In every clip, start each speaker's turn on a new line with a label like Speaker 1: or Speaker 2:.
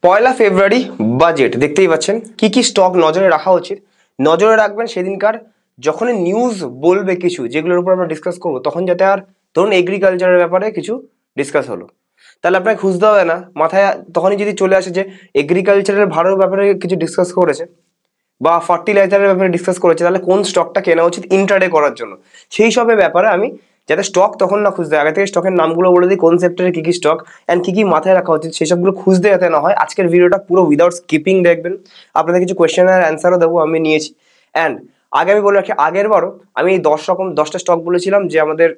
Speaker 1: পয়লা ফেব্রুয়ারি budget দেখতেই পাচ্ছেন কি কি স্টক নজরে রাখা উচিত। নজরে রাখবেন সেদিনকার যখনই নিউজ বলবে কিছু যেগুলোর উপর আমরা ডিসকাস করবো, তখন যাতে আর ধরুন এগ্রিকালচারের ব্যাপারে কিছু ডিসকাস হলো, তাহলে আপনাকে খুঁজতে হবে না মাথায়, তখনই যদি চলে আসে যে এগ্রিকালচারের ভালোর ব্যাপারে কিছু ডিসকাস করেছে বা ফার্টিলাইজারের ব্যাপারে ডিসকাস করেছে, তাহলে কোন স্টকটা কেনা উচিত ইন্ট্রাডে করার জন্য, সেই সবের ব্যাপারে আমি যাতে স্টক তখন না খুঁজতে, আগে থেকে স্টকের নামগুলো বলে দিই, কোন সেক্টরে কি কি স্টক অ্যান্ড কি কি মাথায় রাখা উচিত, সেই সবগুলো খুঁজতে যাতে না হয়। আজকের ভিডিওটা পুরো উইদাউট স্কিপিং দেখবেন, আপনাদের কিছু কোয়েশ্চেন আর অ্যান্সারও দেবো, আমি নিয়েছি। অ্যান্ড আগে আমি বলে রাখি, আগের বারও আমি 10টা স্টক বলেছিলাম যে আমাদের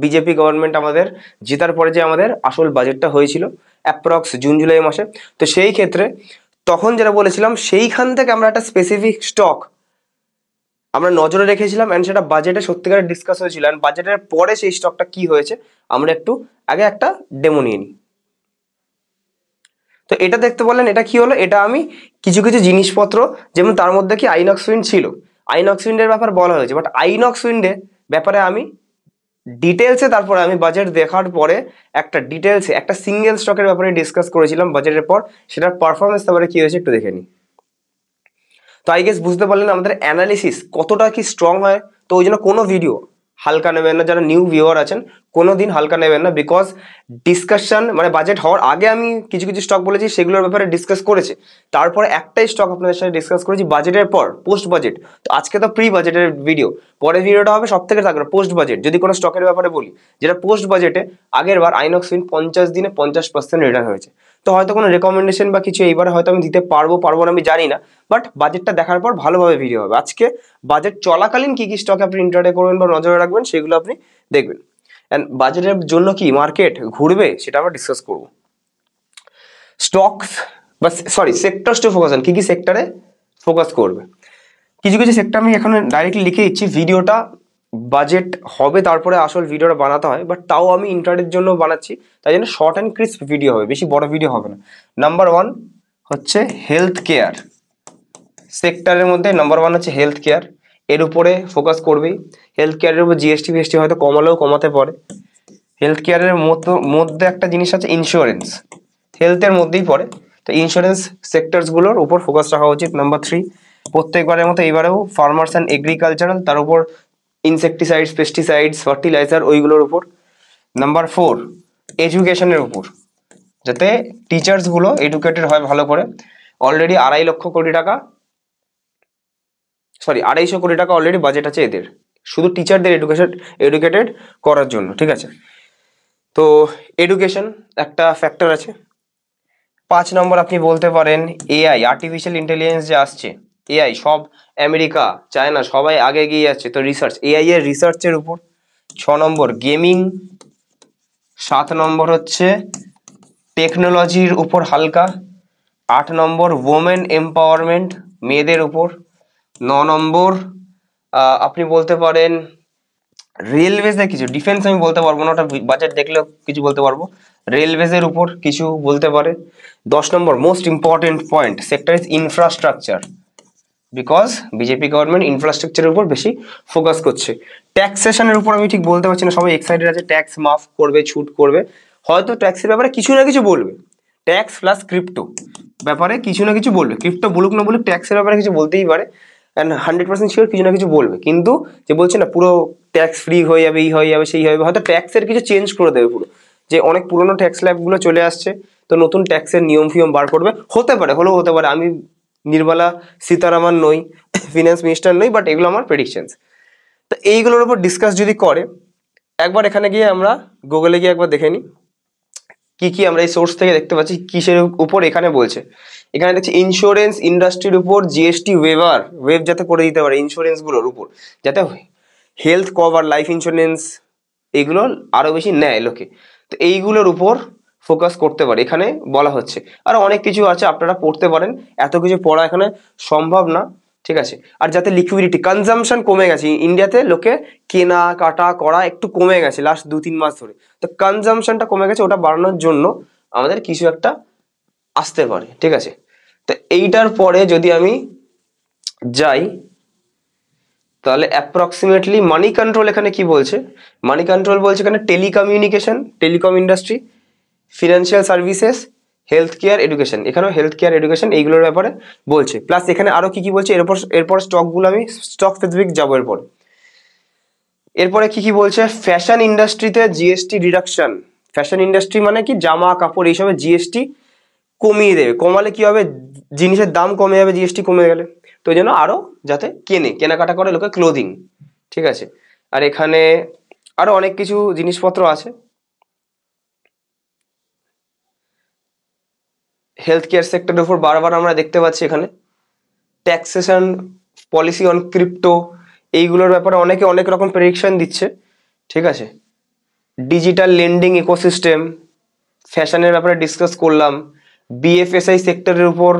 Speaker 1: বিজেপি গভর্নমেন্ট আমাদের জেতার পরে যে আমাদের আসল বাজেটটা হয়েছিল অ্যাপ্রক্স জুন জুলাই মাসে, তো সেই ক্ষেত্রে তখন যেটা বলেছিলাম সেইখান থেকে আমরা একটা স্পেসিফিক স্টক আমরা নজরে রেখেছিলাম অ্যান্ড সেটা বাজেটে সত্যিকারের ডিসকাস হয়েছিল, অ্যান্ড বাজেটের পরে সেই স্টকটা কি হয়েছে আমরা একটু আগে একটা ডেমো নিয়ে নিই। তো এটা দেখতে বললেন এটা কি হলো, এটা আমি কিছু কিছু জিনিসপত্র, যেমন তার মধ্যে কি আইনক্স উইন্ড ছিল, আইনক্স উইন্ডের ব্যাপার বলা হয়েছে, বাট আইনক্স উইন্ডের ব্যাপারে আমি ডিটেলসে তারপরে আমি বাজেট দেখার পরে একটা ডিটেলসে একটা সিঙ্গেল স্টকের ব্যাপারে ডিসকাস করেছিলাম বাজেটের পর, সেটার পারফরমেন্স তারপরে কি হয়েছে একটু দেখে নিই। তো আই গেস বুঝতে পারলেন আমাদের অ্যানালিসিস কতটা কি স্ট্রং হয়। তো ওই জন্য কোনো ভিডিও হালকা নেবেন না, যারা নিউ ভিউয়ার আছেন কোনো দিন হালকা নেবেন না, বিকজ ডিসকাশন মানে বাজেট হওয়ার আগে আমি কিছু কিছু স্টক বলেছি সেগুলোর ব্যাপারে ডিসকাস করেছি, তারপরে একটাই স্টক আপনাদের সাথে ডিসকাস করেছি বাজেটের পর, পোস্ট বাজেট। তো আজকে তো প্রি বাজেটের ভিডিও, পরের ভিডিওটা হবে সব থেকে থাকবে পোস্ট বাজেট। যদি কোনো স্টকের ব্যাপারে বলি যেটা পোস্ট বাজেটে আগের বার আইনক্স উইন্ড 50 দিনে 50% রিটার্ন হয়েছে, তো হয়তো কোনো রেকমেন্ডেশন বা কিছু এইবারে হয়তো আমি দিতে পারবো না আমি জানি না, বাট বাজেটটা দেখার পর ভালোভাবে ভিডিও হবে। আজকে বাজেট চলাকালীন কি কি স্টক আপনি ইন্টারডে করবেন বা নজরে রাখবেন সেগুলো আপনি দেখবেন, অ্যান্ড বাজেটের জন্য কি মার্কেট ঘুরবে সেটা আমরা ডিসকাস করব। স্টকস বা sorry sectors to focus on, কি কি সেক্টরে ফোকাস করবে। কিছু কিছু সেক্টর আমি এখন ডাইরেক্টলি লিখে দিচ্ছি, ভিডিওটা বাজেট হবে তারপরে আসল ভিডিওটা বানাতে হয়, বাট তাও আমি ইন্টারনেটের জন্য বানাচ্ছি, তাই জন্য শর্ট অ্যান্ড ক্রিস্প ভিডিও হবে, বেশি বড় ভিডিও হবে না। নাম্বার 1 হচ্ছে হেলথ কেয়ার, সেক্টরের মধ্যে নাম্বার 1 হচ্ছে হেলথ কেয়ার, এর উপরে ফোকাস করবেই। হেলথ কেয়ারের উপর জিএসটি ফিএসটি হয়তো কমালেও কমাতে পারে। হেলথ কেয়ারের মধ্যে একটা জিনিস আছে ইন্স্যুরেন্স, হেলথের মধ্যেই পড়ে, তো ইন্স্যুরেন্স সেক্টরসগুলোর উপর ফোকাস রাখা উচিত। নাম্বার 3 প্রত্যেকবারের মতো এবারেও ফার্মার্স অ্যান্ড এগ্রিকালচারাল, তার উপর ইনসেকটিসাইডস পেস্টিসাইডস ফার্টিলাইজার ওইগুলোর উপর। নাম্বার 4 এডুকেশনের উপর, যাতে টিচার্সগুলো এডুকেটেড হয় ভালো করে। অলরেডি 250 কোটি টাকা অলরেডি বাজেট আছে এদের, শুধু টিচারদের এডুকেটেড করার জন্য, ঠিক আছে। তো এডুকেশন একটা ফ্যাক্টর আছে। 5 নম্বর আপনি বলতে পারেন এআই, আর্টিফিশিয়াল ইন্টেলিজেন্স যে আসছে, এআই সব আমেরিকা চায়না সবাই আগে এগিয়ে যাচ্ছে, তো রিসার্চ, এআই এর রিসার্চের উপর। 6 নম্বর গেমিং, 7 নম্বর হচ্ছে টেকনোলজির উপর হালকা, 8 নম্বর ওমেন এম্পাওয়ারমেন্ট, মেয়েদের উপর। 9 নম্বর আপনি বলতে পারেন রেলওয়েজের কিছু, ডিফেন্স আমি বলতে পারবো না, ওটা বাজেট দেখলেও কিছু বলতে পারবো, রেলওয়েজের উপর কিছু বলতে পারে। 10 নম্বর most important point sector is infrastructure, because BJP government ইনফ্রাস্ট্রাকচারের উপর বেশি ফোকাস করছে। ট্যাক্সেশনের উপর আমি ঠিক বলতে পারছি না, সবাই এক্সাইটেড আছে ট্যাক্স মাফ করবে ছুট করবে, হয়তো ট্যাক্সের ব্যাপারে কিছু না কিছু বলবে, ট্যাক্স প্লাস ক্রিপ্টো ব্যাপারে কিছু না কিছু বলবে, ক্রিপ্টো বলুক না বলুক ট্যাক্সের ব্যাপারে কিছু বলতেই পারে, অ্যান্ড 100% শিওর কিছু না কিছু বলবে, কিন্তু যে বলছে না পুরো ট্যাক্স ফ্রি হয়ে যাবে, এই হয়ে যাবে সেই হবে, হয়তো ট্যাক্সের কিছু চেঞ্জ করে দেবে পুরো, যে অনেক পুরোনো ট্যাক্স ল্যাবগুলো চলে আসছে, তো নতুন ট্যাক্সের নিয়ম ফিয়ম বার করবে, হতে পারে, হলেও হতে পারে, আমি নির্মলা সীতারামন নই, ফিনান্স মিনিস্টার নই, বাট এগুলো আমার প্রেডিকশনস। তো এইগুলোর উপর ডিসকাস যদি করে, একবার এখানে গিয়ে আমরা গুগলে গিয়ে একবার দেখে নিই কি কি আমরা এই সোর্স থেকে দেখতে পাচ্ছি কিসের উপর এখানে বলছে। এখানে দেখছি ইন্স্যুরেন্স ইন্ডাস্ট্রির উপর জিএসটি ওয়েভ যাতে করে দিতে পারে ইন্স্যুরেন্স গুলোর উপর, যাতে হেলথ কভার লাইফ ইন্স্যুরেন্স এগুলো আরো বেশি নেয় লোকে, তো এইগুলোর উপর ফোকাস করতে পারে এখানে বলা হচ্ছে। আর অনেক কিছু আছে আপনারা পড়তে পারেন, এত কিছু পড়া এখানে সম্ভব না, ঠিক আছে। আর যাতে লিকুইডিটি কনজামশন কমে গেছে ইন্ডিয়াতে, লোকে কেনা কাটা করা একটু কমে গেছে লাস্ট 2-3 মাস ধরে, তো কনজামশনটা কমে গেছে, ওটা বাড়ানোর জন্য আমাদের কিছু একটা আসতে পারে, ঠিক আছে। তো এইটার পরে যদি আমি যাই তাহলে অ্যাপ্রক্সিমেটলি মানি কন্ট্রোল এখানে কি বলছে, মানি কন্ট্রোল বলছে এখানে telecommunication telecom industry, financial services, health care education, এখানেও হেলথ কেয়ার এডুকেশন এইগুলোর ব্যাপারে বলছে। প্লাস এখানে আরো কি কি বলছে, এরপর স্টকগুলো আমি স্টক স্পেসিফিক যাবো। এরপরে কি কি বলছে, ফ্যাশন ইন্ডাস্ট্রিতে জিএসটি রিডাকশন। ফ্যাশন ইন্ডাস্ট্রি মানে কি, জামা কাপড় এইসবে জিএসটি কমিয়ে দেবে। কমালে কি হবে, জিনিসের দাম কমে যাবে জিএসটি কমে গেলে, তো এই জন্য আরো যাতে কেনাকাটা করে লোকে ক্লোদিং, ঠিক আছে। আর এখানে আরো অনেক কিছু জিনিসপত্র আছে। হেলথ কেয়ার সেক্টরের উপর বারবার আমরা দেখতে পাচ্ছি এখানে ট্যাক্সেশন পলিসি অন ক্রিপ্টো, এইগুলোর ব্যাপারে অনেকে অনেক রকম প্রেডিকশন দিচ্ছে, ঠিক আছে। ডিজিটাল লেন্ডিং ইকোসিস্টেম, ফ্যাশনের ব্যাপারে ডিসকাস করলাম। বিএফএসআই সেক্টরের উপর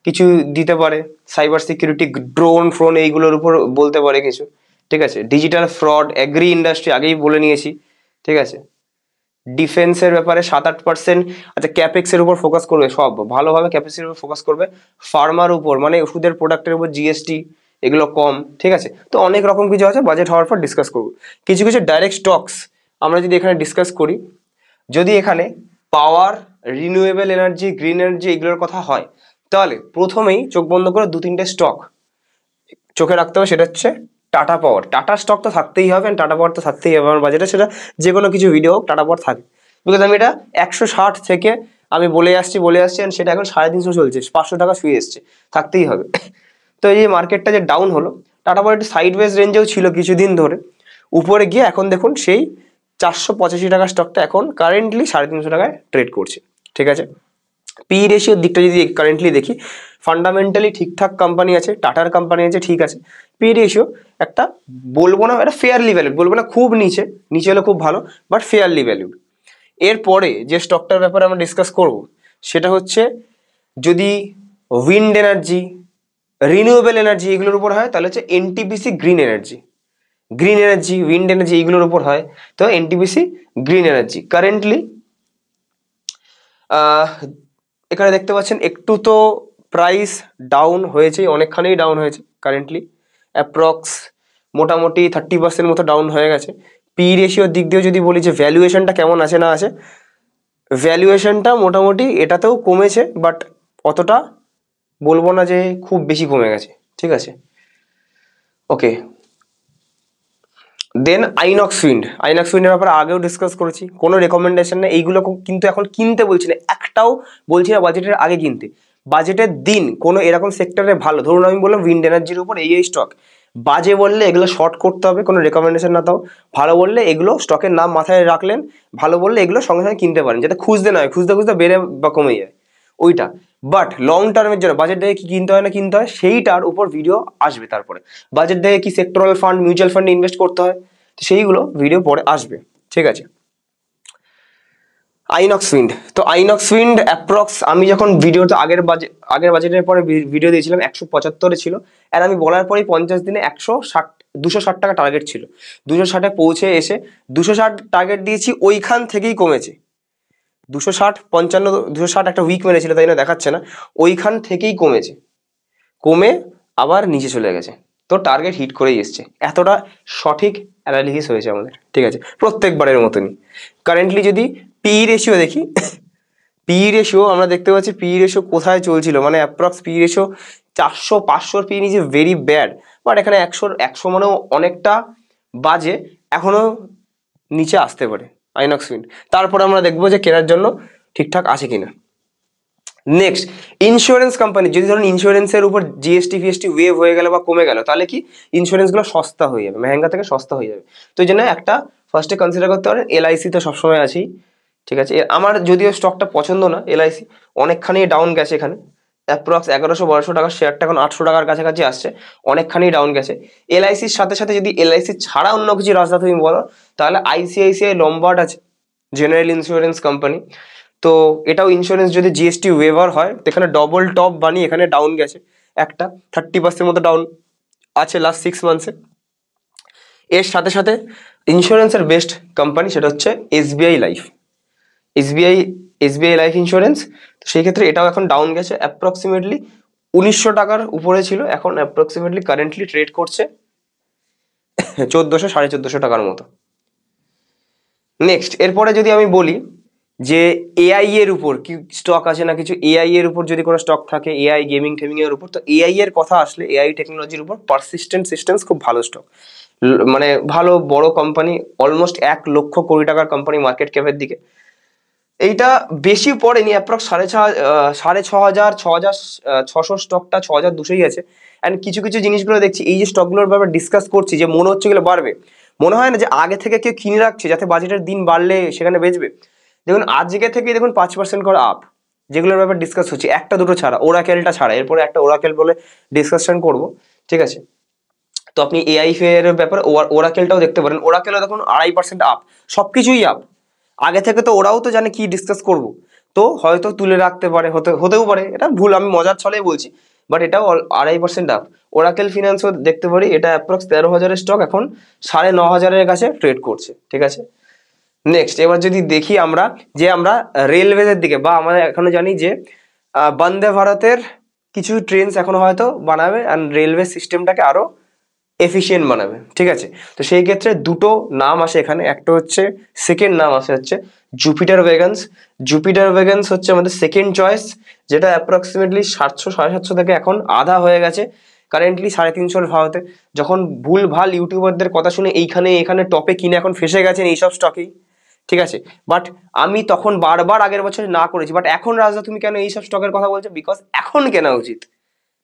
Speaker 1: কিছু দিতে পারে, সাইবার সিকিউরিটি, ড্রোন ফ্রোন এইগুলোর উপর বলতে পারে কিছু, ঠিক আছে। ডিজিটাল ফ্রড, এগ্রি ইন্ডাস্ট্রি আগেই বলে নিয়েছি, ঠিক আছে। ডিফেন্সের ব্যাপারে 7-8%, আচ্ছা ক্যাপেক্স এর উপর ফোকাস করবে, সব ভালোভাবে ক্যাপেক্স এর উপর ফোকাস করবে। ফার্মার উপর মানে ওষুধের প্রোডাক্টের উপর জিএসটি এগুলো কম, ঠিক আছে। তো অনেক রকম কিছু আছে, বাজেট হওয়ার পর ডিসকাস করবো। কিছু কিছু ডাইরেক্ট স্টকস আমরা যদি এখানে ডিসকাস করি, যদি এখানে পাওয়ার, রিনিউয়েবল এনার্জি, গ্রিন এনার্জি এগুলোর কথা হয়, তাহলে প্রথমেই চোখ বন্ধ করে 2-3টে স্টক চোখে রাখতে হবে। সেটা হচ্ছে টাটা পাওয়ার। টাটা স্টক তো থাকতেই হবে, টাটা পাওয়ার তো থাকতেই হবে আমার বাজেটে, সেটা যে কোনো কিছু ভিডিও হোক টাটা পাওয়ার থাকে। বিকজ আমি এটা 160 থেকে আমি বলে আসছি and সেটা এখন 350 চলছে, 500 টাকা ছুঁয়ে এসছে, থাকতেই হবে। তো এই যে মার্কেটটা যে ডাউন হলো, টাটা পাওয়ার একটু সাইডওয়েজ রেঞ্জেও ছিল কিছুদিন ধরে, উপরে গিয়ে এখন দেখুন সেই 485 টাকার স্টকটা এখন কারেন্টলি 350 টাকায় ট্রেড করছে, ঠিক আছে। পি রেশিওর দিকটা যদি কারেন্টলি দেখি, ফান্ডামেন্টালি ঠিকঠাক কোম্পানি আছে, টাটার কোম্পানি আছে, ঠিক আছে। পি রেশিও একটা বলবো না, এটা ফেয়ারলি ভ্যালুড, বলবো না খুব নিচে, নিচে হলে খুব ভালো, বাট ফেয়ারলি ভ্যালুড। এরপরে যে স্টকটার ব্যাপারে আমরা ডিসকাস করব সেটা হচ্ছে, যদি উইন্ড এনার্জি, রিনিউয়েবল এনার্জি এগুলোর উপর হয় তাহলে হচ্ছে NTPC green energy. Green energy, wind energy এইগুলোর উপর হয় তো এনটিপিসি গ্রিন এনার্জি। কারেন্টলি এখানে দেখতে পাচ্ছেন একটু তো প্রাইস ডাউন হয়েছে, অনেকখানি ডাউন হয়েছে কারেন্টলি, অ্যাপ্রক্স মোটামুটি 30% মতো ডাউন হয়ে গেছে। পি রেশিওর দিক দিয়েও যদি বলি যে ভ্যালুয়েশনটা কেমন আছে না আছে, ভ্যালুয়েশনটা মোটামুটি এটাতেও কমেছে, বাট অতটা বলবো না যে খুব বেশি কমে গেছে, ঠিক আছে। ওকে, দেন আইনক্স উইন্ডের ব্যাপারে আগেও ডিসকাস করেছি, কোনো রেকমেন্ডেশন নেই, এইগুলো কিন্তু এখন কিনতে বলছি না, একটাও বলছি না বাজেটের আগে কিনতে। বাজেটের দিন কোনো এরকম সেক্টরে ভালো, ধরুন আমি বললাম উইন্ড এনার্জির উপর এই স্টক, বাজে বললে এগুলো শর্ট করতে হবে, কোনো রেকমেন্ডেশন না, তাও ভালো বললে এগুলো স্টকের নাম মাথায় রাখলেন, ভালো বললে এগুলো সঙ্গে সঙ্গে কিনতে পারেন, যাতে খুঁজতে নয়, খুঁজতে খুঁজতে বেড়ে বা কমে যায় ওইটা। বাট লং টার্মের জন্য বাজেট দেখে কি কিনতে হয় না কিনতে হয় সেইটার উপর ভিডিও আসবে। তারপরে বাজেট দেখে কি সেক্টরাল ফান্ড, মিউচুয়াল ফান্ডে ইনভেস্ট করতে হয়, সেইগুলো ভিডিও পরে আসবে, ঠিক আছে। আইনক্স উইন্ড অ্যাপ্রক্স আমি যখন ভিডিওটা আগের বাজেটের পরে ভিডিও দিয়েছিলাম 175 ছিল, আর আমি বলার পরেই 50 দিনে 260 টাকা টার্গেট ছিল, 260-এ পৌঁছে এসে 260 টার্গেট দিয়েছি, ওইখান থেকেই কমেছে। 260, 55, 260 একটা উইক মেরেছিল তাই না দেখাচ্ছে না, ওইখান থেকেই কমেছে, কমে আবার নিচে চলে গেছে, তো টার্গেট হিট করেই এসছে। এতটা সঠিক অ্যানালিসিস হয়েছে আমাদের, ঠিক আছে, প্রত্যেকবারের মতনই। কারেন্টলি যদি পি রেশিও দেখি, পি রেশিও আমরা দেখতে পাচ্ছি পি রেশিও কোথায় চলছিল, মানে অ্যাপ্রক্স পি রেশিও 400-500 পি নিচে ভেরি ব্যাড, বাট এখানে 100 মানেও অনেকটা বাজে, এখনো নিচে আসতে পারে আইনক্স উইন্ড। তারপরে আমরা দেখবো যে কেনার জন্য ঠিকঠাক আছে কিনা। নেক্সট, ইন্স্যুরেন্স কোম্পানি, যদি ধরুন ইন্স্যুরেন্সের উপর জিএসটি ফিএসটি ওয়েভ হয়ে গেল বা কমে গেল, তাহলে কি ইন্স্যুরেন্সগুলো সস্তা হয়ে যাবে, মেহেঙ্গা থেকে সস্তা হয়ে যাবে। তো এই জন্য একটা ফার্স্টে কনসিডার করতে পারেন, এলআইসি তো সবসময় আছেই, ঠিক আছে। আমার যদিও স্টকটা পছন্দ না এলআইসি, অনেকখানি ডাউন গেছে এখানে, অ্যাপ্রক্স 1100-1200 টাকার শেয়ারটা এখন 800 টাকার কাছাকাছি আসছে, অনেকখানি ডাউন গেছে। এলআইসির সাথে সাথে যদি এলআইসি ছাড়া অন্য কিছু রাস্তা তুমি বলো, তাহলে আইসিআইসিআই লম্বার্ড আছে, জেনারেল ইন্স্যুরেন্স কোম্পানি। তো এটাও ইন্স্যুরেন্স, যদি জিএসটি ওয়েভার হয় তো এখানে ডবল টপ বানিয়ে এখানে ডাউন গেছে, একটা 30% মতো ডাউন আছে লাস্ট 6 মান্থসে। এর সাথে সাথে ইন্স্যুরেন্সের বেস্ট কোম্পানি সেটা হচ্ছে SBI life, SBI life insurance. তো সেই ক্ষেত্রে এটাও এখন ডাউন গেছে, অ্যাপ্রক্সিমেটলি 1900 টাকার উপরে ছিল, এখন অ্যাপ্রক্সিমেটলি কারেন্টলি ট্রেড করছে 1400-1450 টাকার মতো। নেক্সট, এরপরে যদি আমি বলি যে এআই এর উপর কি স্টক আছে না কিছু, এআই এর উপর যদি কোনো স্টক থাকে, এআই গেমিং টেমিং এর উপর, তো এআই এর কথা আসলে এআই টেকনোলজির উপর পারসিস্টেন্ট সিস্টেমস খুব ভালো স্টক, মানে ভালো বড় কোম্পানি, অলমোস্ট 1,00,00,000 টাকার কোম্পানি মার্কেট ক্যাপের দিকে। এইটা বেশি পড়েনি, অ্যাপ্রক্স 6,500 স্টকটা 6,200ই আছে। অ্যান্ড কিছু কিছু জিনিসগুলো দেখছি, এই যে স্টকগুলোর ব্যাপারে ডিসকাস করছি, যে মনে হচ্ছে এগুলো বাড়বে, মনে হয় না যে আগে থেকে কেউ কিনে রাখছে যাতে বাজেটের দিন বাড়লে সেখানে বেচবে। দেখুন আজকে থেকে দেখুন 5% করে আপ, যেগুলোর ব্যাপারে ডিসকাস হচ্ছে, একটা দুটো ছাড়া, ওরাকেলটা ছাড়া, এরপরে একটা ওরাকেল বলে ডিসকাশন করব, ঠিক আছে। তো আপনি এআই এর ব্যাপারে ওরাকেলটাও দেখতে পারেন, ওরাকেলও দেখুন 2.5% আপ, সবকিছুই আপ। আগে থেকে তো ওরাও তো জানে কি ডিসকাস করব, তো হয়তো তুলে রাখতে পারে, হতেও পারে, এটা ভুল, আমি মজার ছলেই বলছি, বাট এটাও 2.5% আপ। ওরাকেল ফিনান্সও দেখতে পারি, এটা অ্যাপ্রক্স 13,000-এর স্টক এখন 9,500-এর কাছে ট্রেড করছে, ঠিক আছে। নেক্সট এবার যদি দেখি আমরা, যে আমরা রেলওয়েজের দিকে, বা আমরা এখনো জানি যে বন্দে ভারতের কিছু ট্রেনস এখনো হয়তো বানাবে অ্যান্ড রেলওয়ে সিস্টেমটাকে আরো এফিসিয়েন্ট বানাবে, ঠিক আছে। তো সেই ক্ষেত্রে দুটো নাম আসে এখানে, একটা হচ্ছে, সেকেন্ড নাম আসে হচ্ছে জুপিটার ওয়েগনস। জুপিটার ওয়েগনস হচ্ছে আমাদের সেকেন্ড চয়েস, যেটা অ্যাপ্রক্সিমেটলি 700-750 থেকে এখন আধা হয়ে গেছে, কারেন্টলি 350 ভারতে। যখন ভুল ভাল ইউটিউবারদের কথা শুনে এইখানে এখানে টপে কিনে এখন ফেসে গেছেন এইসব স্টকেই, ঠিক আছে। বাট আমি তখন বারবার আগের বছর না করেছি, বাট এখন রাজদা তুমি কেন এইসব স্টকের কথা বলছো? বিকজ এখন কেনা উচিত,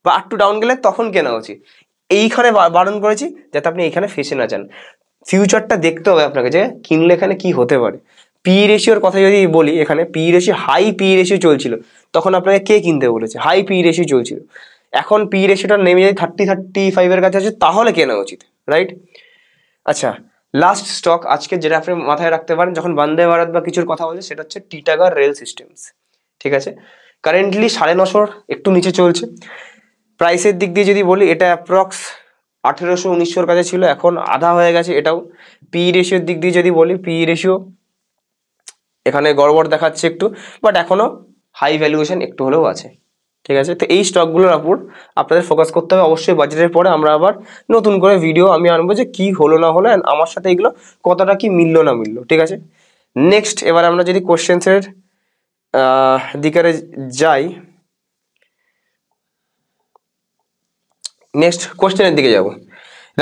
Speaker 1: বা একটু ডাউন গেলে তখন কেনা উচিত। এইখানে বারণ করেছি যাতে আপনি এইখানে ফেসে না যান। ফিউচারটা দেখতে হবে আপনাকে, যে কিনলে এখানে কি হতে পারে। পি রেশিওর কথা যদি বলি, এখানে P ratio, high P ratio চলছিল, তখন আপনাকে কে কিনতে বলেছে? হাই পি রেশিও চলছিল। এখন পি রেশিওটা নেমে যদি 30-35-এর কাছে আছে, তাহলে কেনা উচিত, রাইট? আচ্ছা, লাস্ট স্টক আজকে যেটা আপনি মাথায় রাখতে পারেন যখন বন্দে ভারত বা কিছুর কথা বলছে, সেটা হচ্ছে টিটাগড় রেল সিস্টেমস, ঠিক আছে। কারেন্টলি 950 একটু নিচে চলছে। প্রাইসের দিক দিয়ে যদি বলি, এটা অ্যাপ্রক্স 1800-1900-র কাছে ছিল, এখন আধা হয়ে গেছে এটাও। পি রেশিওর দিক দিয়ে যদি বলি, পি রেশিও এখানে গড়বড় দেখাচ্ছে একটু, বাট এখনো হাই ভ্যালুয়েশন একটু হলেও আছে, ঠিক আছে। তো এই স্টকগুলোর উপর আপনাদের ফোকাস করতে হবে। অবশ্যই বাজেটের পরে আমরা আবার নতুন করে ভিডিও আমি আনবো, যে কি হলো না হলো, আমার সাথে এগুলো কতটা কি মিললো না মিললো, ঠিক আছে। নেক্সট এবার আমরা যদি কোশ্চেন্সের দিকে যাই, নেক্সট কোশ্চেনের দিকে যাব।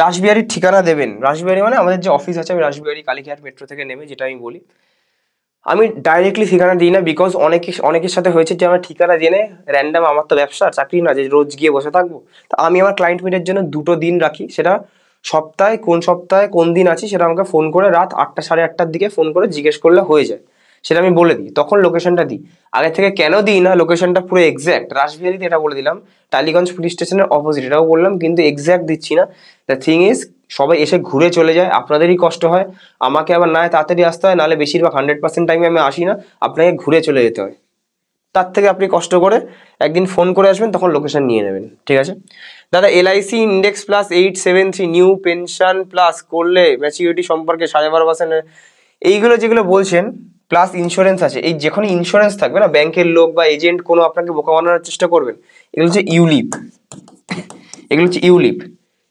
Speaker 1: রাসবিহারীর ঠিকানা দেবেন। রাসবিহারী মানে আমাদের যে অফিস আছে, আমি রাসবিহারী কালীঘাট মেট্রো থেকে নেমে, যেটা আমি বলি, আমি ডাইরেক্টলি ঠিকানা দিই না, বিকজ অনেকের সাথে হয়েছে যে আমার ঠিকানা জেনে র্যান্ডাম, আমার তো ব্যবসা চাকরি না যে রোজ গিয়ে বসে থাকবো, তো আমি আমার ক্লায়েন্ট মিটের জন্য 2টো দিন রাখি, সেটা সপ্তাহে কোন দিন আছি সেটা আমাকে ফোন করে রাত 8টা 8:30-র দিকে ফোন করে জিজ্ঞেস করলে হয়ে যায়, সেটা আমি বলে দিই, তখন লোকেশনটা দিই। আগে থেকে কেন দিই না লোকেশনটা পুরো এক্স্যাক্ট, রাসবিহারীতে এটা বলে দিলাম, টালিগঞ্জ পুলিশ স্টেশনের অপোজিট এটাও বললাম, কিন্তু এক্স্যাক্ট দিচ্ছি না। দ্য থিং ইজ, সবাই এসে ঘুরে চলে যায়, আপনাদেরই কষ্ট হয়, আমাকে আবার না তাড়াতাড়ি আসতে হয়, নাহলে বেশিরভাগ 100% টাইমে আমি আসি না, আপনাকে ঘুরে চলে যেতে হয়। তার থেকে আপনি কষ্ট করে একদিন ফোন করে আসবেন, তখন লোকেশন নিয়ে নেবেন, ঠিক আছে। দাদা LIC index plus 873 new pension plus করলে ম্যাচিউরিটি সম্পর্কে 12.5%, এইগুলো যেগুলো বলছেন, প্লাস ইন্স্যুরেন্স আছে, এই যেখানে ইন্স্যুরেন্স থাকবে না, ব্যাংকের লোক বা এজেন্ট কোনো আপনাকে বোকা বানানোর চেষ্টা করবেন, এগুলো হচ্ছে ইউলিপ,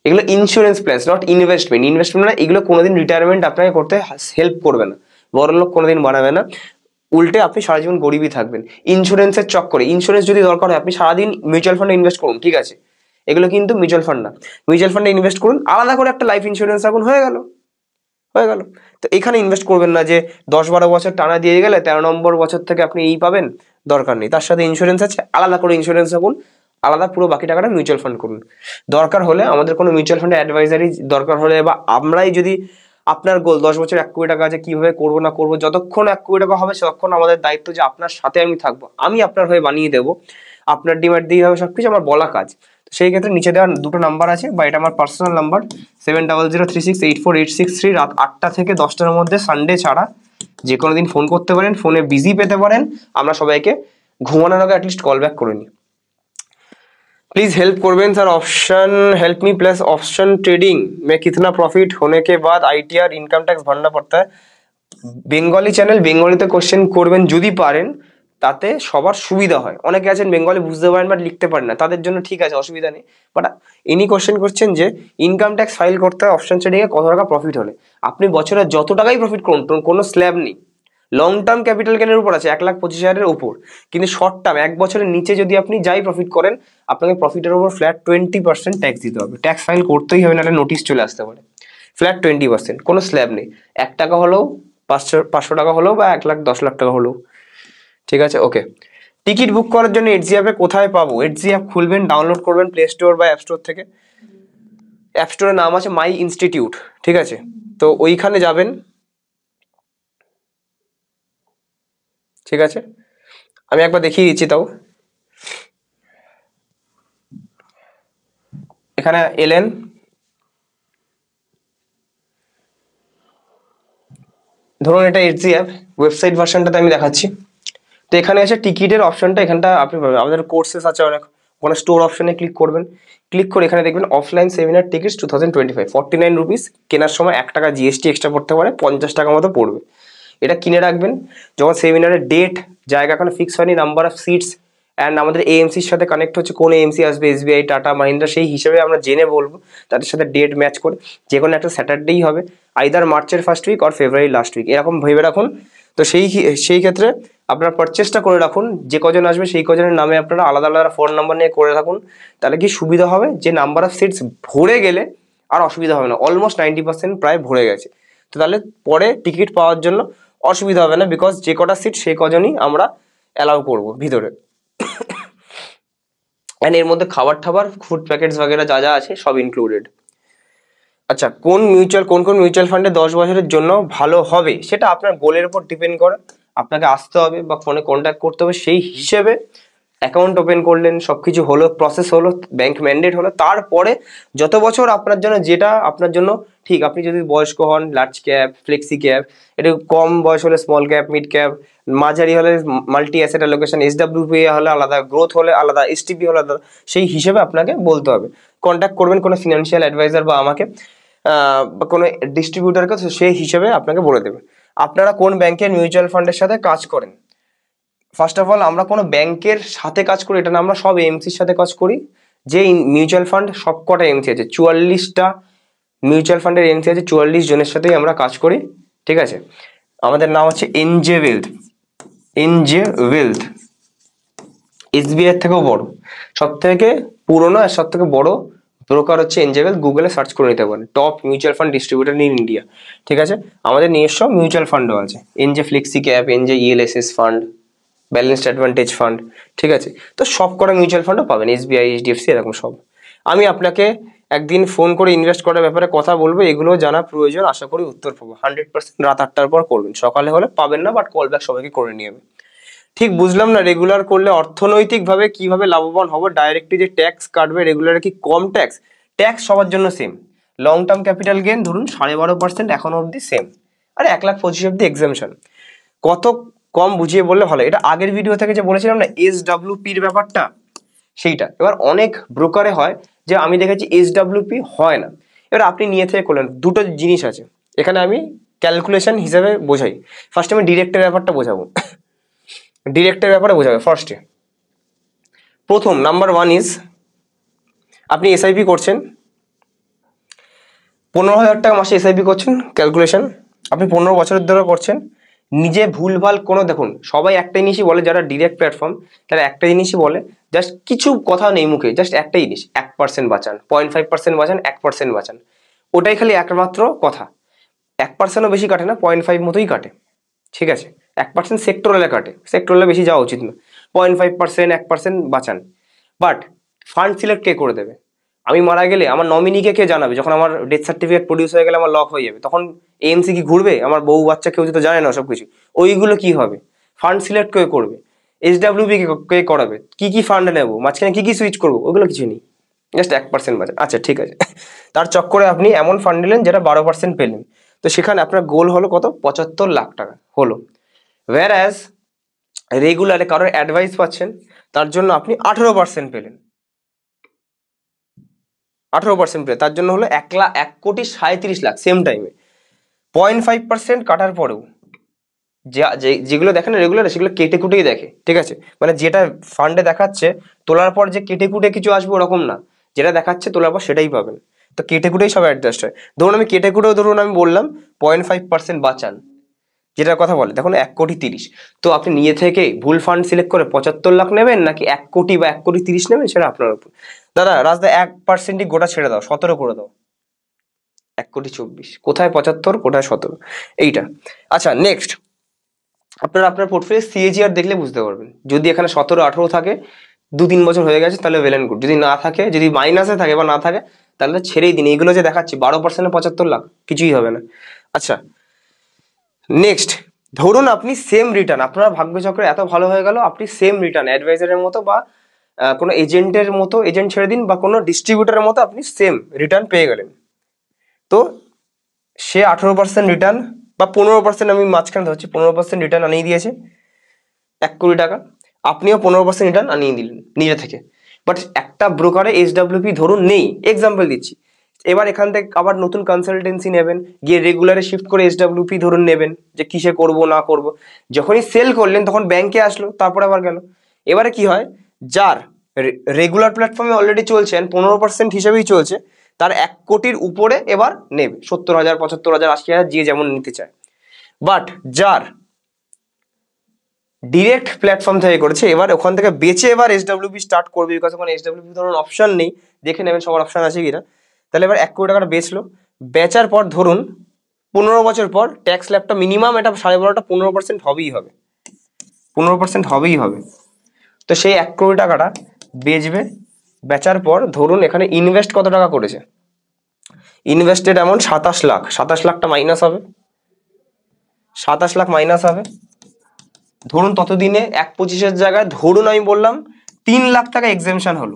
Speaker 1: এগুলো insurance plan, not investment. Investment মানে এগুলো কোনোদিন রিটায়ারমেন্ট আপনাকে করতে হেল্প করবে না, বড়লোক কোনোদিন বানাবে না, উল্টে আপনি সারা জীবন গরিবই থাকবেন ইন্স্যুরেন্সের চক্করে। ইন্স্যুরেন্স যদি দরকার হয়, আপনি সারাদিন মিউচুয়াল ফান্ডে ইনভেস্ট করুন, ঠিক আছে, এগুলো কিন্তু মিউচুয়াল ফান্ড না। মিউচুয়াল ফান্ডে ইনভেস্ট করুন, আলাদা করে একটা লাইফ ইন্স্যুরেন্স রাখুন, হয়ে গেল। তো এখানে ইনভেস্ট করবেন না যে 10-12 বছর টানা দিয়ে গেলে 13 নম্বর বছর থেকে আপনি এই পাবেন, দরকার নেই। তার সাথে ইন্স্যুরেন্স আছে, আলাদা করে ইন্স্যুরেন্স রাখুন, আলাদা পুরো বাকি টাকাটা মিউচুয়াল ফান্ড করুন। দরকার হলে আমাদের কোনো মিউচুয়াল ফান্ডে অ্যাডভাইজারি দরকার হলে, বা আমরাই যদি, আপনার গোল 10 বছর 1 কোটি টাকা আছে, কিভাবে করবো না করবো, যতক্ষণ 1 কোটি টাকা হবে ততক্ষণ আমাদের দায়িত্ব যে আপনার সাথে আমি থাকবো, আমি আপনার হয়ে বানিয়ে দেবো, আপনার ডিমান্ড দিয়ে হবে সবকিছু, আমার বলা কাজ। সেই ক্ষেত্রে নিচে দেওয়া 2টো নাম্বার আছে, বা এটা আমার পার্সোনাল নাম্বার 7003684863, রাত 8টা থেকে 10টার মধ্যে সানডে ছাড়া যে কোনো দিন ফোন করতে পারেন, ফোনে বিজি পেতে পারেন, আমরা সবাইকে ঘুমানোর আগে অ্যাটলিস্ট কল ব্যাক করে নিই। प्लीज हेल्प करबेन sir, option help me plus option trading में कितना प्रॉफिट होने के बाद आईटीआर इनकम टैक्स भरना पड़ता है। বেঙ্গলি চ্যানেল, বেঙ্গলিতে কোশ্চেন করবেন যদি পারেন, তাতে সবার সুবিধা হয়। অনেকে আছেন বেঙ্গলি বুঝতে পারেন বাট লিখতে পারেন না, তাদের জন্য ঠিক আছে, অসুবিধা নেই। বাট ইনি কোশ্চেন করছেন যে ইনকাম ট্যাক্স ফাইল করতে হয় অপশন ট্রেডিংয়ে কত টাকা প্রফিট হলে। আপনি বছরে যত টাকাই প্রফিট করুন, কোনো স্ল্যাব নেই, লং টার্ম ক্যাপিটাল গেনের উপর আছে 1,25,000-এর উপর, কিন্তু শর্ট টার্ম 1 বছরের নিচে যদি আপনি যাই প্রফিট করেন আপনাকে প্রফিটের উপর ফ্ল্যাট 20% ট্যাক্স দিতে হবে। ট্যাক্স ফাইল করতেই হবে, নাহলে নোটিশ চলে আসতে পারে। ফ্ল্যাট 20%, কোনো স্ল্যাব নেই। 1 টাকা হলেও 500 টাকা হলেও বা 1,10,00,000 টাকা হলেও, ঠিক আছে। ওকে, টিকিট বুক করার জন্য এডজি অ্যাপে কোথায় পাবো? এডজি অ্যাপ খুলবেন, ডাউনলোড করবেন প্লে স্টোর বা অ্যাপ স্টোর থেকে। অ্যাপ স্টোরের নাম আছে মাই ইনস্টিটিউট, ঠিক আছে। তো ওইখানে যাবেন, ঠিক আছে। আমি একবার দেখিয়ে দিচ্ছি তাও। এখানে এলেন, ধরুন এটা এডজি অ্যাপ, ওয়েবসাইট ভার্সনটাতে আমি দেখাচ্ছি। তো এখানে এসে টিকিটের অপশনটা এখানটা আপনি পাবেন। আমাদের কোর্সেস আছে অনেক, ওখানে স্টোর অপশনে ক্লিক করবেন। ক্লিক করে এখানে দেখবেন অফলাইন সেমিনার টিকিটস 2025, 49 রুপিস। কেনার সময় 1 টাকা জিএসটি এক্সট্রা পড়তে পারে, 50 টাকা মতো পড়বে। এটা কিনে রাখবেন, যখন সেমিনারের ডেট, জায়গা এখানে ফিক্স হয়নি, নাম্বার অফ সিটস অ্যান্ড আমাদের এএমসির সাথে কানেক্ট হচ্ছে, কোন এএমসি আসবে, এসবিআই, টাটা, মাহিন্দ্রা, সেই হিসেবে আমরা জেনে বলবো তাদের সাথে ডেট ম্যাচ করে। যে কোনো একটা স্যাটারডেই হবে, আইদার মার্চের ফার্স্ট উইক আর ফেব্রুয়ারি লাস্ট উইক, এরকম ভেবে রাখুন। তো সেই ক্ষেত্রে আপনারা পারচেসটা করে রাখুন, যে কজন আসবে সেই কজনের নামে আপনারা আলাদা আলাদা ফোন নাম্বার নিয়ে করে রাখুন। তাহলে কি সুবিধা হবে, যে নাম্বার অফ সিটস ভরে গেলে আর অসুবিধা হবে না। অলমোস্ট 90% প্রায় ভরে গেছে, তো তাহলে পরে টিকিট পাওয়ার জন্য অসুবিধা হবে না, বিকজ যে কটা সিট সেই কজনই আমরা অ্যালাউ করবো ভিতরে। অ্যান্ড এর মধ্যে খাবার ঠাবার, ফুড প্যাকেটস वगैरह যা যা আছে সব ইনক্লুডেড। আচ্ছা, কোন মিউচুয়াল ফান্ডে 10 বছরের জন্য ভালো হবে সেটা আপনার গোলের উপর ডিপেন্ড করে। আপনাকে আসতে হবে বা ফোনে কন্ট্যাক্ট করতে হবে, সেই হিসেবে অ্যাকাউন্ট ওপেন করলেন, সবকিছু হলো, প্রসেস হলো, ব্যাংক ম্যান্ডেট হলো, তারপরে যত বছর আপনার জন্য যেটা আপনার জন্য ঠিক। আপনি যদি বয়স্ক হন লার্জ ক্যাপ, ফ্লেক্সি ক্যাপ, একটু কম বয়স হলে স্মল ক্যাপ, মিড ক্যাপ, মাঝারি হলে মাল্টি অ্যাসেট অ্যালোকেশন, এসডব্লিউপি হলে আলাদা, গ্রোথ হলে আলাদা, এসটিপি হলে আলাদা, সেই হিসেবে আপনাকে বলতে হবে। কন্ট্যাক্ট করবেন কোনো ফিনান্সিয়াল অ্যাডভাইজার বা আমাকে বা কোনো ডিস্ট্রিবিউটারকে, সেই হিসেবে আপনাকে বলে দেবে। আপনারা কোন ব্যাংকের মিউচুয়াল ফান্ডের সাথে কাজ করেন? ফার্স্ট অফ অল আমরা কোনো ব্যাংকের সাথে কাজ করি এটা না, আমরা সব এমসির সাথে কাজ করি। যে মিউচুয়াল ফান্ড সব কটা এমসি আছে, 44টা মিউচুয়াল ফান্ডের এমসি আছে, 44 জনের সাথেই আমরা কাজ করি, ঠিক আছে। আমাদের নাম হচ্ছে এনজে ওয়েলথ। এসবিআই থেকেও বড়, সব থেকে পুরনো আর সব থেকে বড় ব্রোকার হচ্ছে এনজে ওয়েলথ। গুগলে সার্চ করে নিতে পারেন, top mutual fund distributor in India, ঠিক আছে। আমাদের নিজস্ব মিউচুয়াল ফান্ডও আছে, NJ flexi cap, NJ ELSS fund, balanced advantage fund, ঠিক আছে। তো সব কটা মিউচুয়াল ফান্ডও পাবেন, এসবিআই, এইচডিএফসি, এরকম সব। আমি আপনাকে একদিন ফোন করে ইনভেস্ট করার ব্যাপারে কথা বলবো, এগুলো জানা প্রয়োজন। আশা করি উত্তর পাবো 100%। রাত 8টার পর করবেন, সকালে হলে পাবেন না, বাট কল ব্যাক সবাইকে করে নিয়ে যাবে। ঠিক বুঝলাম না, রেগুলার করলে অর্থনৈতিকভাবে কিভাবে লাভবান হবো? ডাইরেক্টলি যে ট্যাক্স কাটবে, রেগুলারে কি কম ট্যাক্স? ট্যাক্স সবার জন্য same. Long term capital gain ধরুন 12.5% এখনো অবধি সেম, আর 1,25,000 অবধি এক্সামশন। কত কম বুঝিয়ে বললে ভালো। এটা আগের ভিডিও থেকে যে বলেছিলাম না এসডব্লিউপির ব্যাপারটা, সেইটা এবার অনেক ব্রোকারে হয়, যে আমি দেখেছি এসডব্লিউপি হয় না। এবার আপনি নিয়ে থেকে করলেন, দুটো জিনিস আছে এখানে, আমি ক্যালকুলেশন হিসাবে বোঝাই। ফার্স্ট আমি ডিরেক্টের ব্যাপারটা বোঝাবো। ডিরেক্টের ব্যাপারে বোঝাবে ফার্স্টে। প্রথম নাম্বার 1 ইজ, আপনি এসআইপি করছেন, 15,000 টাকা মাসে এসআইপি করছেন, ক্যালকুলেশন আপনি 15 বছরের ধরে করছেন। নিজে ভুলভাল কোনো, দেখুন সবাই একটা জিনিসই বলে যারা ডিরেক্ট প্ল্যাটফর্ম, তারা একটা জিনিসই বলে, জাস্ট কিছু কথা নেই মুখে, জাস্ট একটা জিনিস, 1% বাঁচান, 0.5% বাঁচান, 1% বাঁচান, ওটাই খালি একমাত্র কথা। 1%ও বেশি কাটে না, 0.5 মতোই কাটে, ঠিক আছে। 1% সেক্টরালে কাটে, সেক্টরালে বেশি যাওয়া উচিত না। 0.5%, 1% বাঁচান। বাট ফান্ড সিলেক্ট কে করে দেবে? আমি মারা গেলে আমার নমিনিকে কে জানাবে? যখন আমার ডেথ সার্টিফিকেট প্রডিউস হয়ে গেলে আমার লক হয়ে যাবে, তখন এএমসি কি ঘুরবে? আমার বউ বাচ্চা কেউ তো জানে না সব কিছু, ওইগুলো কি হবে? ফান্ড সিলেক্ট কে করবে? এসডব্লিউপি কে করাবে? কি ফান্ড নেবো, মাঝখানে কি সুইচ করবো, ওইগুলো কিছু নেই, জাস্ট 1% বাঁচান। আচ্ছা ঠিক আছে, তার চক্করে আপনি এমন ফান্ড নিলেন যেটা 12% পেলেন, তো সেখানে আপনার গোল হলো কত? 75 লাখ টাকা হলো। whereas রেগুলারে কারোর অ্যাডভাইস পাচ্ছেন, তার জন্য আপনি 18% পেলেন, 18% পেলে তার জন্য হলো 1,37,00,000 সেম টাইমে। 0.5% কাটার পরেও যেগুলো দেখে না রেগুলার, সেগুলো কেটে কুটেই দেখে, ঠিক আছে। মানে যেটা ফান্ডে দেখাচ্ছে তোলার পর যে কেটে কুটে কিছু আসবে ওরকম না, যেটা দেখাচ্ছে তোলার পর সেটাই পাবেন। তো কেটে কুটেই সব অ্যাডজাস্ট হয়। ধরুন আমি কেটে কুটেও ধরুন আমি বললাম 0.5% বাঁচান, যেটার কথা বলে, দেখুন 1,30,00,000। তো আপনি নিজে থেকে ভুল ফান্ড সিলেক্ট করে 75 লাখ নেবেন নাকি 1 কোটি বা 1,30,00,000 নেবেন, সেটা আপনার উপর। দাদা রাজদা 1% গোটা ছেড়ে দাও, 17 করে দাও। 1,24,00,000 কোথায় 75 কোথায় 17, এইটা। আচ্ছা নেক্সট, আপনারা আপনার পোর্টফোলিও সিএজিআর দেখলে বুঝতে পারবেন। যদি এখানে 17-18 থাকে, 2-3 বছর হয়ে গেছে, তাহলে ওয়েল অ্যান্ড গুড। যদি না থাকে, যদি মাইনাসে থাকে বা না থাকে, তাহলে ছেড়েই দিন। এইগুলো যে দেখাচ্ছি 12% 75 লাখ, কিছুই হবে না। আচ্ছা নেক্সট, ধরুন আপনি সেম রিটার্ন, আপনার ভাগ্যচক্র এত ভালো হয়ে গেল, আপনি সেম রিটার্ন অ্যাডভাইজারের মতো বা কোনো এজেন্টের মতো, এজেন্ট ছেড়ে দিন, বা কোনো ডিস্ট্রিবিউটারের মতো আপনি সেম রিটার্ন পেয়ে গেলেন। তো সে 18% রিটার্ন বা 15%, আমি মাঝখানে ধরছি, 15% রিটার্ন আনিয়ে দিয়েছে 1 কোটি টাকা। আপনিও 15% রিটার্ন আনিয়ে দিলেন নিজে থেকে। বাট একটা ব্রোকারে SWP ধরুন নেই, এক্সাম্পল দিচ্ছি। এবার এখান থেকে আবার নতুন কনসালটেন্সি নেবেন, গিয়ে রেগুলারে শিফট করে SWP ধরুন নেবেন, যে কিসে করব না করব। যখনই সেল করলেন তখন ব্যাংকে আসলো, তারপর আবার গেল। এবারে কি হয়, যার রেগুলার প্ল্যাটফর্মে অলরেডি চলছে, 15% হিসেবেই চলছে, তার 1 কোটির উপরে এবার নেবে, 70,000, 75,000, 80,000, যে যেমন নিতে চায়। বাট যার ডিরেক্ট প্ল্যাটফর্ম থেকে করেছে, এবার ওখান থেকে বেচে এবার SWP স্টার্ট করবে, বিকজ ওখানে SWP ধরুন অপশন নেই, দেখে নেবেন সবার অপশন আছে কিনা। তাহলে এবার 1 কোটি টাকাটা বেচলো, বেচার পর ধরুন 15 বছর পর ট্যাক্স ল্যাবটা মিনিমাম এটা 12.5টা 15% হবেই হবে, 15% হবেই হবে। তো সেই 1 কোটি টাকাটা বেচবে, বেচার পর ধরুন এখানে ইনভেস্ট কত টাকা করেছে, ইনভেস্টেড অ্যামাউন্ট 27 লাখ, 27 লাখটা মাইনাস হবে, 27 লাখ মাইনাস হবে। ধরুন ততদিনে 1,25,000 জায়গায় ধরুন আমি বললাম 3 লাখ টাকা এক্সেমশন হলো,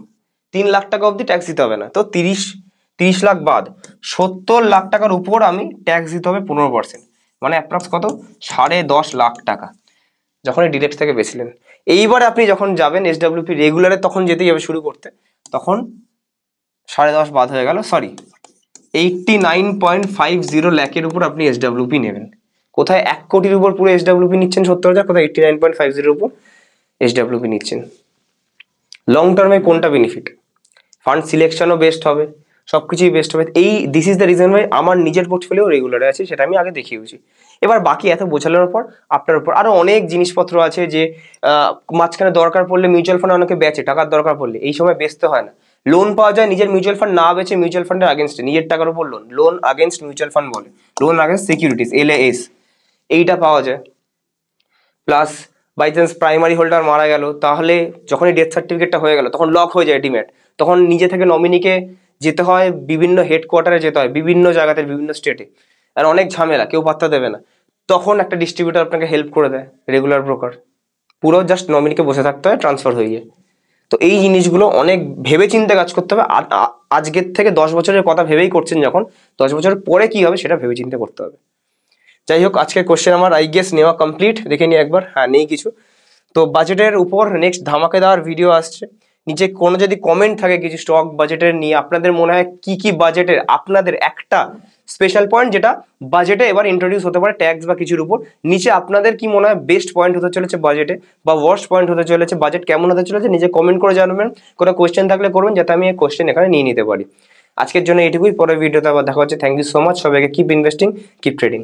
Speaker 1: 3 লাখ টাকা অবধি ট্যাক্স দিতে হবে না। তো 30 লাখ বাদ 70 লাখ টাকার উপর আমি ট্যাক্স দিতে হবে 15%, মানে অ্যাপ্রক্স কত, 10.5 লাখ টাকা যখন ডিরেক্ট থেকে বেছিলেন। এইবারে আপনি যখন যাবেন SWP রেগুলারে, তখন যেতেই হবে শুরু করতে, তখন 10.5 বাদ হয়ে গেল, সরি 89.50 লাখের উপর আপনি SWP নেবেন। কোথায় 1 কোটির উপর পুরো SWP নিচ্ছেন 70,000, কোথায় 89.50 উপর SWP নিচ্ছেন। লং টার্মে কোনটা বেনিফিট, ফান্ড সিলেকশনও বেস্ট হবে, সবকিছুই বেস্ট হবে। This is the reason why আমার নিজের পোর্টফোলিও রেগুলারে আছে, সেটা আমি আগে দেখিয়েছি। এবার বাকি এত বোঝানোর পর আপনার উপর আরো অনেক জিনিসপত্র আছে, যে মাঝখানে দরকার পড়লে মিউচুয়াল ফান্ড অনেকে বেচে, টাকার দরকার পড়লে, এই সময় বেচতে হয় না। লোন পাওয়া যায় নিজের মিউচুয়াল ফান্ড না বেচে, মিউচুয়াল ফান্ডের আগেনস্টে, নিজের টাকার উপর loan, loan against mutual fund বলে, লোন আগেনস্ট সিকিউরিটিজ, LAS, এইটা পাওয়া যায়। Plus by chance primary holder মারা গেল, তাহলে যখনই ডেথ সার্টিফিকেটটা হয়ে গেল তখন লক হয়ে যায় ডিম্যাট, তখন নিজে থেকে নমিনিকে যেতে হয়, বিভিন্ন হেডকোয়ার্টারে যেতে হয়, বিভিন্ন জায়গাতে, বিভিন্ন স্টেটে, আর অনেক ঝামেলা, কেউ পাত্তা দেবে না। তখন একটা ডিস্ট্রিবিউটর আপনাকে হেল্প করে দেয়, রেগুলার ব্রোকার, পুরো জাস্ট নমিনিকে বসে থাকতে হয়, ট্রান্সফার হয়ে যায়। তো এই জিনিসগুলো অনেক ভেবে চিন্তে কাজ করতে হবে। আজকের থেকে 10 বছরের কথা ভেবেই করছেন, যখন 10 বছর পরে কি হবে সেটা ভেবে চিন্তে করতে হবে। যাই হোক, আজকের কোশ্চেন আমার আই গেস নেওয়া কমপ্লিট, দেখে নিই একবার, হ্যাঁ নেই কিছু। তো বাজেটের উপর নেক্সট ধামাকেদার ভিডিও আসছে। নিচে কোনো যদি কমেন্ট থাকে কিছু স্টক বাজেটের নিয়ে, আপনাদের মনে হয় কি কি বাজেটের, আপনাদের একটা স্পেশাল পয়েন্ট যেটা বাজেটে এবার ইন্ট্রোডিউস হতে পারে ট্যাক্স বা কিছুর উপর, নিচে আপনাদের কি মনে হয় বেস্ট পয়েন্ট হতে চলেছে বাজেটে, বা ওয়ার্স্ট পয়েন্ট হতে চলেছে, বাজেট কেমন হতে চলেছে, নিজে কমেন্ট করে জানাবেন। কোনো কোশ্চেন থাকলে করবেন, যাতে আমি এই কোশ্চেন এখানে নিয়ে নিতে পারি। আজকের জন্য এইটুকুই, পরের ভিডিওতে আবার দেখা হচ্ছে। থ্যাংক ইউ সো মাচ সবাইকে। Keep investing, keep trading.